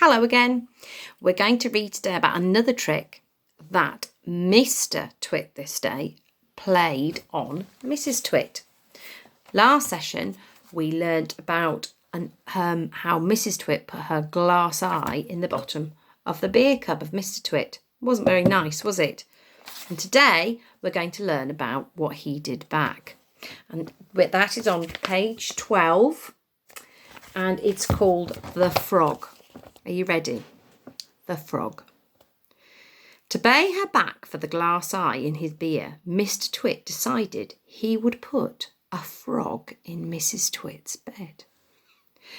Hello again. We're going to read today about another trick that Mr. Twit this day played on Mrs. Twit. Last session we learnt about how Mrs. Twit put her glass eye in the bottom of the beer cup of Mr. Twit. Wasn't very nice, was it? And today we're going to learn about what he did back. And that is on page 12 and it's called The Frog. Are you ready? The Frog. To pay her back for the glass eye in his beer, Mr. Twit decided he would put a frog in Mrs. Twit's bed.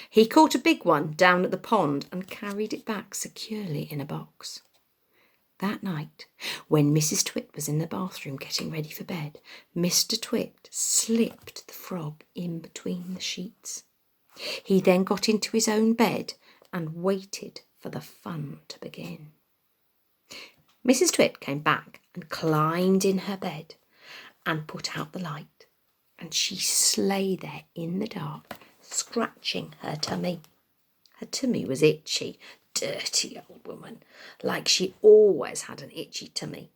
He caught a big one down at the pond and carried it back securely in a box. That night, when Mrs. Twit was in the bathroom getting ready for bed, Mr. Twit slipped the frog in between the sheets. He then got into his own bed and waited for the fun to begin. Mrs. Twit came back and climbed in her bed and put out the light, and she lay there in the dark, scratching her tummy. Her tummy was itchy, dirty old woman, like she always had an itchy tummy.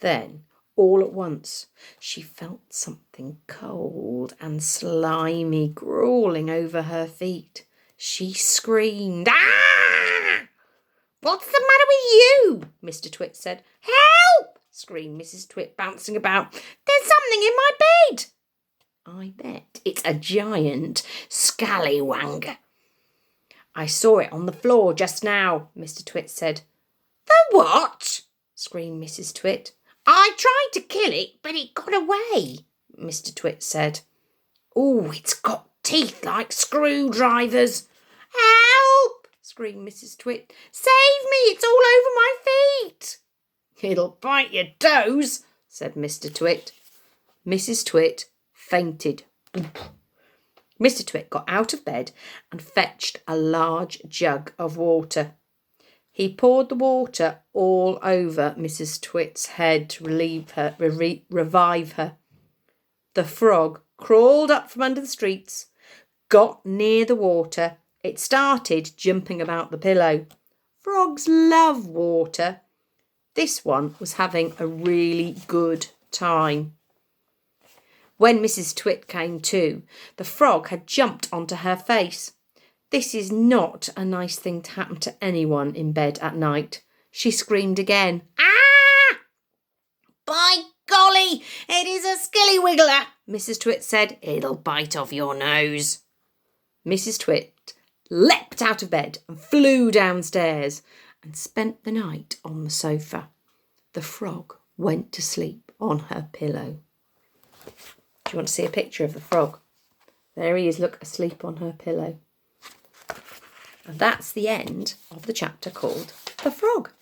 Then, all at once, she felt something cold and slimy crawling over her feet. She screamed, "Ah! What's the matter with you?" Mr. Twit said. "Help!" screamed Mrs. Twit, bouncing about. "There's something in my bed." "I bet it's a giant scallywanger. I saw it on the floor just now," Mr. Twit said. "The what?" screamed Mrs. Twit. "I tried to kill it, but it got away," Mr. Twit said. "Oh, it's got teeth like screwdrivers." "Help!" screamed Mrs. Twit. "Save me, it's all over my feet." "It'll bite your toes," said Mr. Twit. Mrs. Twit fainted. Mr. Twit got out of bed and fetched a large jug of water. He poured the water all over Mrs. Twit's head to revive her. The frog crawled up from under the streets, got near the water. It started jumping about the pillow. Frogs love water. This one was having a really good time. When Mrs. Twit came to, the frog had jumped onto her face. This is not a nice thing to happen to anyone in bed at night. She screamed again. "Ah! By golly, it is a skillywiggler," Mrs. Twit said. "It'll bite off your nose." Mrs. Twit leapt out of bed and flew downstairs and spent the night on the sofa. The frog went to sleep on her pillow. Do you want to see a picture of the frog? There he is, look, asleep on her pillow. And that's the end of the chapter called The Frog.